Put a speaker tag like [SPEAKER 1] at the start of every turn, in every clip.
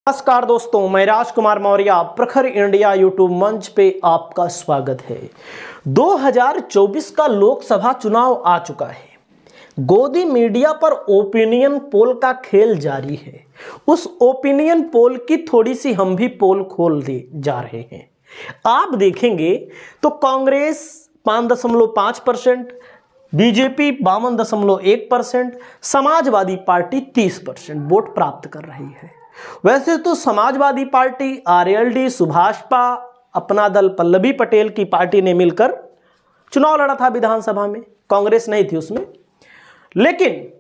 [SPEAKER 1] नमस्कार दोस्तों, मैं राजकुमार मौर्य प्रखर इंडिया यूट्यूब मंच पे आपका स्वागत है। 2024 का लोकसभा चुनाव आ चुका है। गोदी मीडिया पर ओपिनियन पोल का खेल जारी है। उस ओपिनियन पोल की थोड़ी सी हम भी पोल खोल दे जा रहे हैं। आप देखेंगे तो Congress 5.5%, BJP 52.1%, Samajwadi party 30% vote प्राप्त कर रही है। वैसे तो समाजवादी पार्टी, आरएलडी, सुभाषपा, अपना दल पल्लवी पटेल की पार्टी ने मिलकर चुनाव लड़ा था विधानसभा में, कांग्रेस नहीं थी उसमें। लेकिन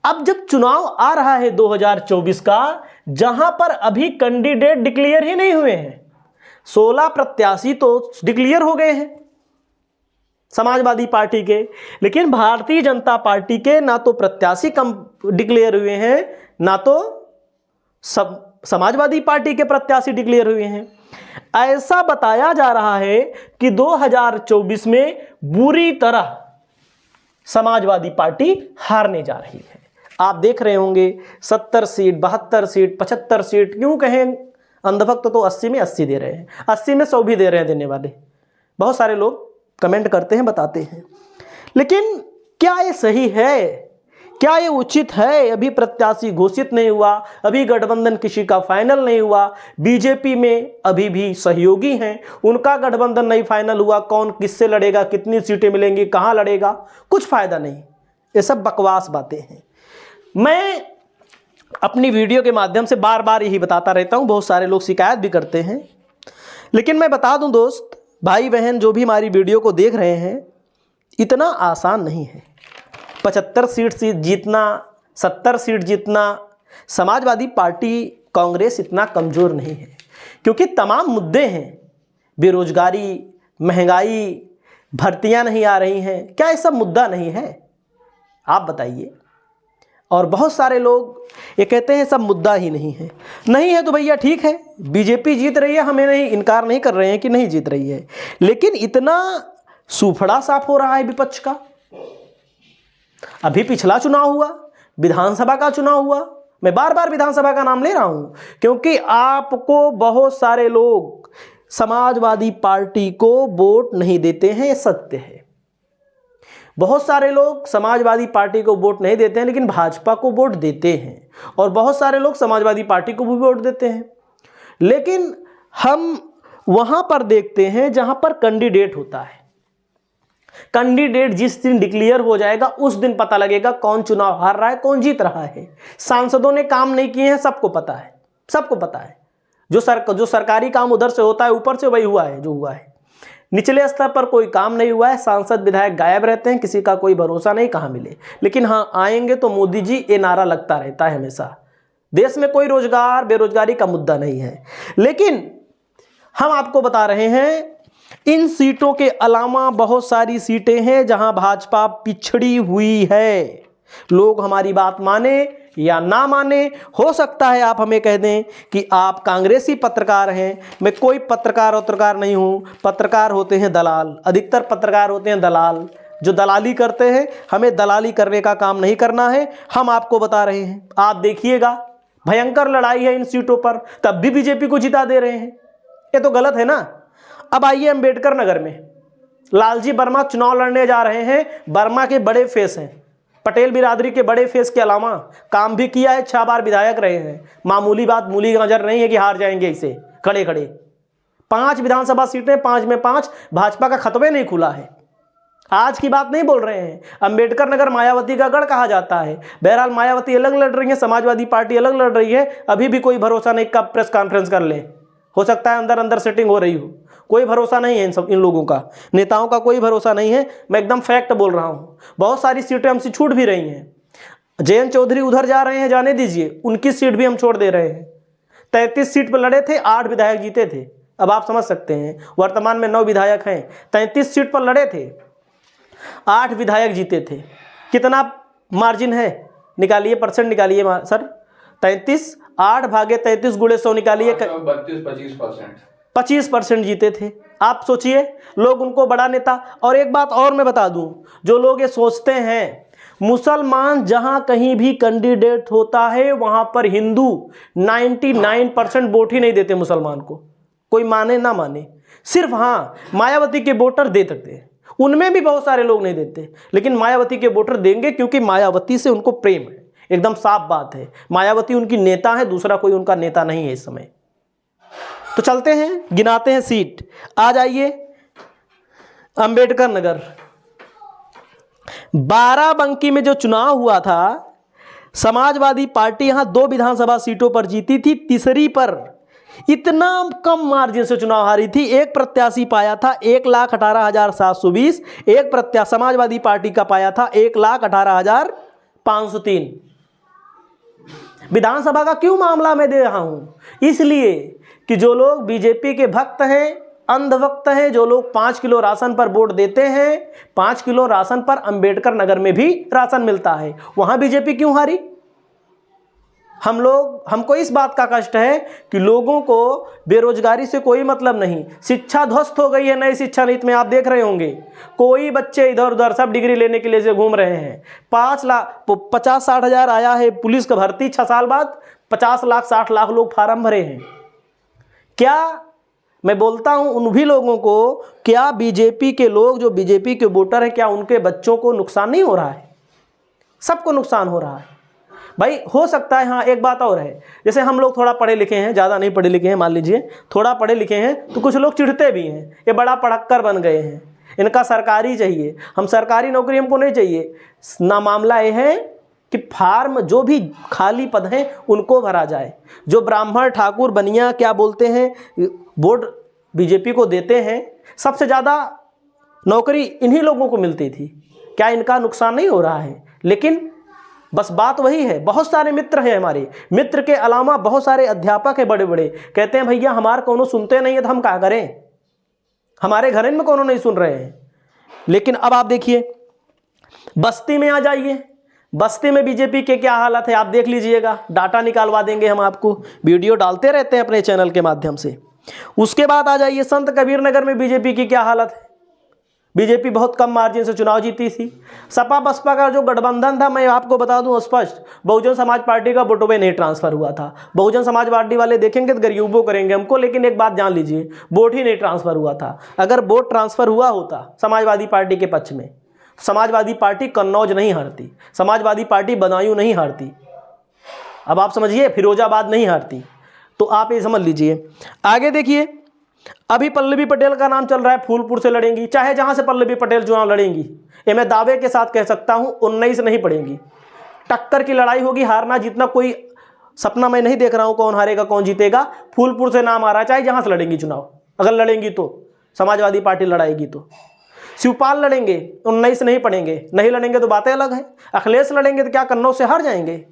[SPEAKER 1] अब जब चुनाव आ रहा है 2024 का, जहां पर अभी कैंडिडेट डिक्लेयर ही नहीं हुए हैं, 16 प्रत्याशी तो डिक्लेयर हो गए हैं समाजवादी पार्टी के, लेकिन भारतीय जनता पार्टी के ना तो प्रत्याशी कम डिक्लेयर हुए हैं, ना तो समाजवादी पार्टी के प्रत्याशी डिक्लेयर हुए हैं। ऐसा बताया जा रहा है कि 2024 में बुरी तरह समाजवादी पार्टी हारने जा रही है। आप देख रहे होंगे 70 सीट, 72 सीट, 75 सीट, क्यों कहें अंधभक्त तो 80 में 80 दे रहे हैं, 80 में 100 भी दे रहे हैं देने वाले। बहुत सारे लोग कमेंट करते हैं, बताते हैं। लेकिन क्या ये सही है? क्या ये उचित है? अभी प्रत्याशी घोषित नहीं हुआ, अभी गठबंधन किसी का फाइनल नहीं हुआ। बीजेपी में अभी भी सहयोगी हैं, उनका गठबंधन नहीं फाइनल हुआ। कौन किससे लड़ेगा, कितनी सीटें मिलेंगी, कहां लड़ेगा, कुछ फायदा नहीं। ये सब बकवास बातें हैं। मैं अपनी वीडियो के माध्यम से बार बार यही बताता रहता हूं, बहुत सारे लोग शिकायत भी करते हैं। लेकिन मैं बता दूं दोस्त, भाई बहन जो भी हमारी वीडियो को देख रहे हैं, इतना आसान नहीं है 75 सीट जीतना, 70 सीट जीतना। समाजवादी पार्टी, कांग्रेस इतना कमज़ोर नहीं है, क्योंकि तमाम मुद्दे हैं। बेरोजगारी, महंगाई, भर्तियां नहीं आ रही हैं। क्या ये सब मुद्दा नहीं है? आप बताइए। और बहुत सारे लोग ये कहते हैं सब मुद्दा ही नहीं है। नहीं है तो भैया ठीक है, बीजेपी जीत रही है, हमें नहीं इनकार नहीं कर रहे हैं कि नहीं जीत रही है, लेकिन इतना सूफड़ा साफ हो रहा है विपक्ष का। अभी पिछला चुनाव हुआ, विधानसभा का चुनाव हुआ, मैं बार बार विधानसभा का नाम ले रहा हूं क्योंकि आपको बहुत सारे लोग समाजवादी पार्टी को वोट नहीं देते हैं, ये सत्य है। बहुत सारे लोग समाजवादी पार्टी को वोट नहीं देते हैं, लेकिन भाजपा को वोट देते हैं, और बहुत सारे लोग समाजवादी पार्टी को भी वोट देते हैं। लेकिन हम वहां पर देखते हैं जहां पर कैंडिडेट होता है। कैंडिडेट जिस दिन डिक्लेयर हो जाएगा, उस दिन पता लगेगा कौन चुनाव हार रहा है, कौन जीत रहा है। सांसदों ने काम नहीं किए हैं, सबको पता है, सबको पता है। जो सरकारी काम उधर से होता है, ऊपर से वही हुआ है जो हुआ है। निचले स्तर पर कोई काम नहीं हुआ है। सांसद विधायक गायब रहते हैं, किसी का कोई भरोसा नहीं कहाँ मिले। लेकिन हाँ, आएंगे तो मोदी जी, ये नारा लगता रहता है हमेशा। देश में कोई रोजगार, बेरोजगारी का मुद्दा नहीं है। लेकिन हम आपको बता रहे हैं, इन सीटों के अलावा बहुत सारी सीटें हैं जहां भाजपा पिछड़ी हुई है। लोग हमारी बात माने या ना माने, हो सकता है आप हमें कह दें कि आप कांग्रेसी पत्रकार हैं। मैं कोई पत्रकार नहीं हूं। पत्रकार होते हैं दलाल, अधिकतर पत्रकार होते हैं दलाल, जो दलाली करते हैं। हमें दलाली करने का काम नहीं करना है, हम आपको बता रहे हैं। आप देखिएगा, भयंकर लड़ाई है इन सीटों पर, तब भी बीजेपी को जिता दे रहे हैं। ये तो गलत है ना। अब आइए अंबेडकर नगर में लालजी वर्मा चुनाव लड़ने जा रहे हैं। वर्मा के बड़े फेस हैं, पटेल बिरादरी के बड़े फेस के अलावा काम भी किया है, 6 बार विधायक रहे हैं। मामूली बात, मूली नजर नहीं है कि हार जाएंगे इसे खड़े खड़े। 5 विधानसभा सीटें, 5 में 5, भाजपा का खतवे नहीं खुला है। आज की बात नहीं बोल रहे हैं। अंबेडकर नगर मायावती का गढ़ कहा जाता है। बहरहाल मायावती अलग लड़ रही है, समाजवादी पार्टी अलग लड़ रही है। अभी भी कोई भरोसा नहीं कब प्रेस कॉन्फ्रेंस कर ले। हो सकता है अंदर अंदर सेटिंग हो रही हो। कोई भरोसा नहीं है इन लोगों का, नेताओं का कोई भरोसा नहीं है। मैं एकदम फैक्ट बोल रहा हूं। बहुत सारी सीटें हमसे छूट भी रही हैं। जयंत चौधरी उधर जा रहे हैं, जाने दीजिए, उनकी सीट भी हम छोड़ दे रहे हैं। 33 सीट पर लड़े थे, 8 विधायक जीते थे। अब आप समझ सकते हैं, वर्तमान में 9 विधायक हैं। 33 सीट पर लड़े थे, 8 विधायक जीते थे। कितना मार्जिन है? निकालिए, परसेंट निकालिए सर। 33, 8 भागे 33 गुणे 100 निकालिए। 25% जीते थे। आप सोचिए, लोग उनको बड़ा नेता। और एक बात और मैं बता दूं, जो लोग ये सोचते हैं मुसलमान जहां कहीं भी कैंडिडेट होता है वहां पर हिंदू 99% वोट ही नहीं देते मुसलमान को, कोई माने ना माने। सिर्फ हाँ मायावती के वोटर दे सकते हैं, उनमें भी बहुत सारे लोग नहीं देते, लेकिन मायावती के वोटर देंगे क्योंकि मायावती से उनको प्रेम है। एकदम साफ बात है, मायावती उनकी नेता है, दूसरा कोई उनका नेता नहीं है इस समय। तो चलते हैं, गिनाते हैं सीट। आ जाइए अंबेडकर नगर। बाराबंकी में जो चुनाव हुआ था, समाजवादी पार्टी यहां 2 विधानसभा सीटों पर जीती थी, तीसरी पर इतना कम मार्जिन से चुनाव हारी थी। एक प्रत्याशी पाया था 1,18,720, एक प्रत्याशी समाजवादी पार्टी का पाया था 1,18,503। विधानसभा का क्यों मामला मैं दे रहा हूं? इसलिए कि जो लोग बीजेपी के भक्त हैं, अंधभक्त हैं, जो लोग 5 किलो राशन पर वोट देते हैं, 5 किलो राशन पर अंबेडकर नगर में भी राशन मिलता है, वहां बीजेपी क्यों हारी? हमको इस बात का कष्ट है कि लोगों को बेरोजगारी से कोई मतलब नहीं। शिक्षा ध्वस्त हो गई है नई शिक्षा नीति में, आप देख रहे होंगे। कोई बच्चे इधर उधर सब डिग्री लेने के लिए से घूम रहे हैं। 50-60 हजार आया है पुलिस का भर्ती 6 साल बाद, 50 लाख 60 लाख लोग फार्म भरे हैं। क्या मैं बोलता हूं उन भी लोगों को, क्या बीजेपी के लोग जो बीजेपी के वोटर हैं, क्या उनके बच्चों को नुकसान नहीं हो रहा है? सबको नुकसान हो रहा है भाई। हो सकता है हाँ एक बात और है, जैसे हम लोग थोड़ा पढ़े लिखे हैं, ज़्यादा नहीं पढ़े लिखे हैं, मान लीजिए थोड़ा पढ़े लिखे हैं, तो कुछ लोग चिढ़ते भी हैं, ये बड़ा पढ़क्कर बन गए हैं, इनका सरकारी चाहिए। हम सरकारी नौकरी हमको नहीं चाहिए ना। मामला ये है कि फार्म जो भी खाली पद हैं उनको भरा जाए। जो ब्राह्मण ठाकुर बनिया क्या बोलते हैं वोट बीजेपी को देते हैं, सबसे ज़्यादा नौकरी इन्हीं लोगों को मिलती थी। क्या इनका नुकसान नहीं हो रहा है? लेकिन बस बात वही है। बहुत सारे मित्र हैं हमारे, मित्र के अलावा बहुत सारे अध्यापक हैं बड़े बड़े, कहते हैं भैया हमारे कोनो सुनते नहीं है तो हम क्या करें, हमारे घर में कोनो नहीं सुन रहे हैं। लेकिन अब आप देखिए बस्ती में आ जाइए, बस्ती में बीजेपी के क्या हालत है आप देख लीजिएगा, डाटा निकालवा देंगे हम आपको, वीडियो डालते रहते हैं अपने चैनल के माध्यम से। उसके बाद आ जाइए संत कबीर नगर में बीजेपी की क्या हालत है। बीजेपी बहुत कम मार्जिन से चुनाव जीती थी। सपा बसपा का जो गठबंधन था, मैं आपको बता दूं स्पष्ट, बहुजन समाज पार्टी का वोटों में नहीं ट्रांसफर हुआ था। बहुजन समाज पार्टी वाले देखेंगे तो गरीबों करेंगे हमको, लेकिन एक बात जान लीजिए, वोट ही नहीं ट्रांसफर हुआ था। अगर वोट ट्रांसफर हुआ होता समाजवादी पार्टी के पक्ष में, समाजवादी पार्टी कन्नौज नहीं हारती, समाजवादी पार्टी बदायूं नहीं हारती, अब आप समझिए फिरोजाबाद नहीं हारती। तो आप ये समझ लीजिए। आगे देखिए, अभी पल्लवी पटेल का नाम चल रहा है, फूलपुर से लड़ेंगी, चाहे जहां से पल्लवी पटेल चुनाव लड़ेंगी, ये मैं दावे के साथ कह सकता हूं 19 नहीं पड़ेंगी। टक्कर की लड़ाई होगी, हारना जीतना कोई सपना मैं नहीं देख रहा हूं, कौन हारेगा कौन जीतेगा। फूलपुर से नाम आ रहा है, चाहे जहां से लड़ेंगी चुनाव, अगर लड़ेंगी तो समाजवादी पार्टी लड़ाएगी तो। शिवपाल लड़ेंगे, 19 नहीं पड़ेंगे, नहीं लड़ेंगे तो बातें अलग है। अखिलेश लड़ेंगे तो क्या कन्नौज से हार जाएंगे?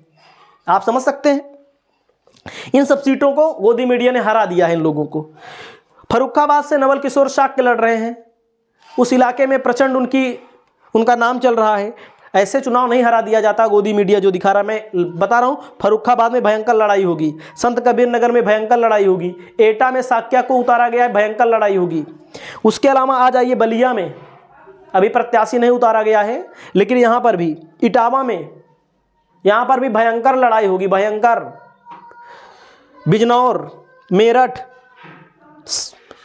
[SPEAKER 1] आप समझ सकते हैं। इन सब सीटों को गोदी मीडिया ने हरा दिया है इन लोगों को। फर्रुखाबाद से नवल किशोर शाक्य लड़ रहे हैं, उस इलाके में प्रचंड उनका नाम चल रहा है। ऐसे चुनाव नहीं हरा दिया जाता, गोदी मीडिया जो दिखा रहा है। मैं बता रहा हूं फर्रुखाबाद में भयंकर लड़ाई होगी, संत कबीर नगर में भयंकर लड़ाई होगी, एटा में शाक्य को उतारा गया है, भयंकर लड़ाई होगी। उसके अलावा आ जाइए बलिया में, अभी प्रत्याशी नहीं उतारा गया है, लेकिन यहां पर भी इटावा में, यहां पर भी भयंकर लड़ाई होगी, भयंकर। बिजनौर, मेरठ,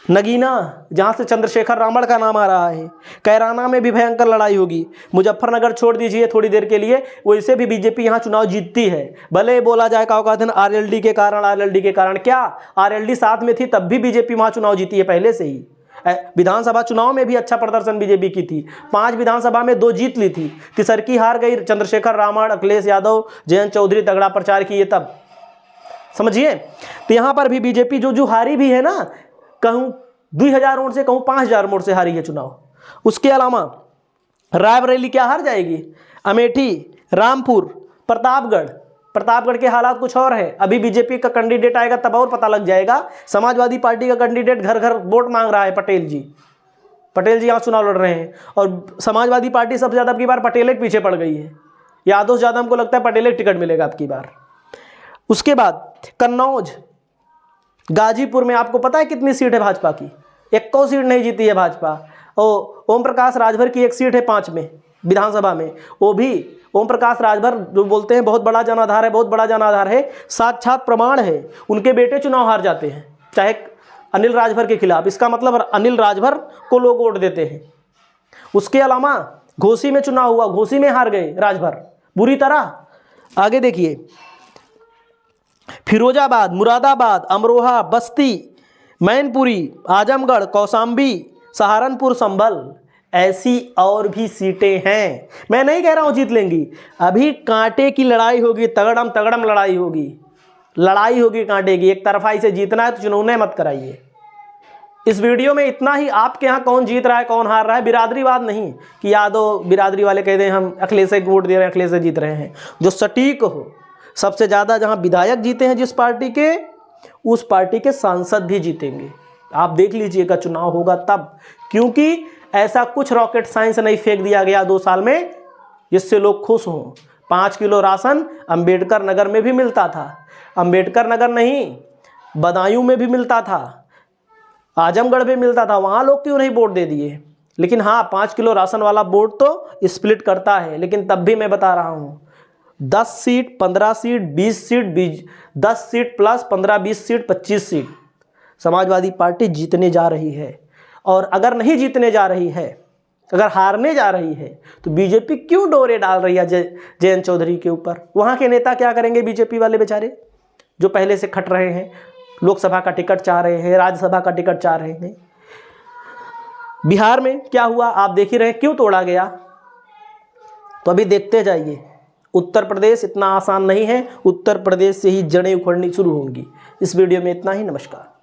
[SPEAKER 1] नगीना जहां से चंद्रशेखर रावण का नाम आ रहा है, कैराना में भी भयंकर लड़ाई होगी। मुजफ्फरनगर छोड़ दीजिए थोड़ी देर के लिए, वैसे भी बीजेपी यहां चुनाव जीतती है। भले बोला जाए का कहते हैं आरएलडी के कारण, आरएलडी के कारण, क्या आरएलडी साथ में थी तब भी बीजेपी वहां चुनाव जीती है पहले से ही। विधानसभा चुनाव में भी अच्छा प्रदर्शन बीजेपी की थी, 5 विधानसभा में 2 जीत ली थी, तीसर की हार गई। चंद्रशेखर रावण, अखिलेश यादव, जयंत चौधरी तगड़ा प्रचार किए तब, समझिए। तो यहां पर भी बीजेपी जो हारी भी है ना, कहूं 2000 वोट से, कहूं 5000 वोट से हारी है चुनाव। उसके अलावा रायबरेली क्या हार जाएगी, अमेठी, रामपुर, प्रतापगढ़ के हालात कुछ और है। अभी बीजेपी का कैंडिडेट आएगा तब और पता लग जाएगा। समाजवादी पार्टी का कैंडिडेट घर घर वोट मांग रहा है, पटेल जी यहाँ चुनाव लड़ रहे हैं, और समाजवादी पार्टी सबसे ज्यादा अब की बार पटेल के पीछे पड़ गई है। यादव से ज्यादा हमको लगता है पटेल के टिकट मिलेगा अब की बार। उसके बाद कन्नौज, गाजीपुर में आपको पता है कितनी सीट है भाजपा की? 1 सीट नहीं जीती है भाजपा। ओम प्रकाश राजभर की 1 सीट है 5 में, विधानसभा में, वो भी ओम प्रकाश राजभर जो बोलते हैं बहुत बड़ा जनाधार है, बहुत बड़ा जनाधार है, साक्षात प्रमाण है, उनके बेटे चुनाव हार जाते हैं चाहे अनिल राजभर के खिलाफ। इसका मतलब अनिल राजभर को लोग वोट देते हैं। उसके अलावा घोसी में चुनाव हुआ, घोसी में हार गए राजभर बुरी तरह। आगे देखिए, फिरोजाबाद, मुरादाबाद, अमरोहा, बस्ती, मैनपुरी, आजमगढ़, कौशाम्बी, सहारनपुर, संभल, ऐसी और भी सीटें हैं। मैं नहीं कह रहा हूं जीत लेंगी, अभी कांटे की लड़ाई होगी, तगड़म तगड़म लड़ाई होगी, लड़ाई होगी कांटे की। एक तरफा से जीतना है तो चुनाव मत कराइए। इस वीडियो में इतना ही। आपके यहाँ कौन जीत रहा है कौन हार रहा है, बिरादरीवाद नहीं कि यादव बिरादरी वाले कहते हैं हम अखिलेश को वोट दे रहे हैं, अखिलेश से जीत रहे हैं। जो सटीक हो, सबसे ज़्यादा जहाँ विधायक जीते हैं जिस पार्टी के, उस पार्टी के सांसद भी जीतेंगे। आप देख लीजिएगा चुनाव होगा तब, क्योंकि ऐसा कुछ रॉकेट साइंस नहीं फेंक दिया गया 2 साल में जिससे लोग खुश हों। 5 किलो राशन अंबेडकर नगर में भी मिलता था, अंबेडकर नगर नहीं बदायूं में भी मिलता था, आजमगढ़ में मिलता था, वहाँ लोग क्यों नहीं वोट दे दिए। लेकिन हाँ, 5 किलो राशन वाला वोट तो स्प्लिट करता है। लेकिन तब भी मैं बता रहा हूँ 10 seat, 15 seat, 20 seat, 10 seat plus 15, 20 seat, 25 seat Samajwadi party जीतने जा रही है। और अगर नहीं जीतने जा रही है, अगर हारने जा रही है, तो बीजेपी क्यों डोरे डाल रही है जयंत चौधरी के ऊपर। वहाँ के नेता क्या करेंगे बीजेपी वाले बेचारे, जो पहले से खट रहे हैं, लोकसभा का टिकट चाह रहे हैं, राज्यसभा का टिकट चाह रहे हैं। बिहार में क्या हुआ आप देख ही रहे हैं, क्यों तोड़ा गया। तो अभी देखते जाइए, उत्तर प्रदेश इतना आसान नहीं है, उत्तर प्रदेश से ही जड़ें उखड़नी शुरू होंगी। इस वीडियो में इतना ही, नमस्कार।